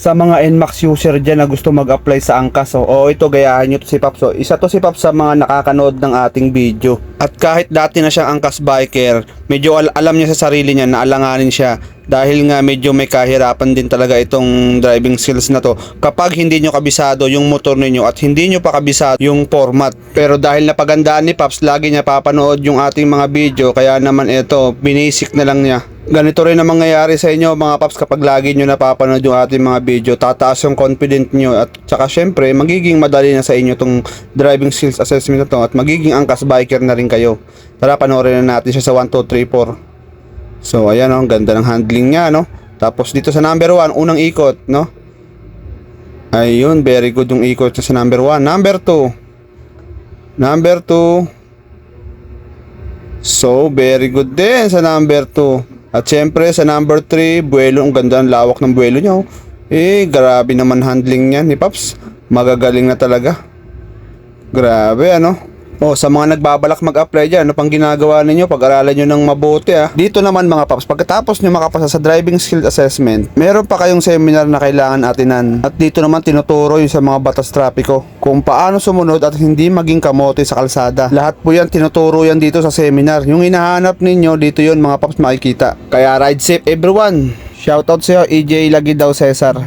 sa mga NMAX user dyan na gusto mag-apply sa angkas. Ito gayahan nyo to si Paps. Isa to si Paps sa mga nakakanood ng ating video. At kahit dati na siyang angkas biker, medyo alam niya sa sarili niya na alanganin siya. Dahil nga medyo may kahirapan din talaga itong driving skills na to kapag hindi nyo kabisado yung motor ninyo at hindi nyo pa kabisado yung format. Pero dahil napagandaan ni Paps, lagi niya papanood yung ating mga video, kaya naman ito, binasic na lang niya. Ganito rin ang mangyayari sa inyo mga Paps kapag lagi nyo napapanood yung ating mga video. Tataas yung confident nyo at saka syempre magiging madali na sa inyo tong driving skills assessment na to at magiging angkas biker na rin kayo. Tara, panoorin na natin siya sa 1, 2, 3, 4. So ayan, ang ganda ng handling niya, no? Tapos dito sa number 1, unang ikot, no? Ayun, very good yung ikot sa number 1. Number 2. Number 2. So very good din sa number 2. At syempre sa number 3, buwelo. Ang ganda ng lawak ng buwelo niya, oh. Grabe naman handling niya ni Paps. Magagaling na talaga. Grabe, ano? Sa mga nagbabalak mag-apply dyan, ano pang ginagawa ninyo? Pag-aralan nyo ng mabuti, ah. Dito naman mga Paps, pagkatapos nyo makapasa sa driving skill assessment, meron pa kayong seminar na kailangan atinan. At dito naman tinuturo yung sa mga batas trapiko, kung paano sumunod at hindi maging kamote sa kalsada. Lahat po yan tinuturo yan dito sa seminar. Yung hinahanap ninyo, dito yun mga Paps makikita. Kaya ride safe everyone. Shoutout sa'yo, EJ Lagi daw Cesar.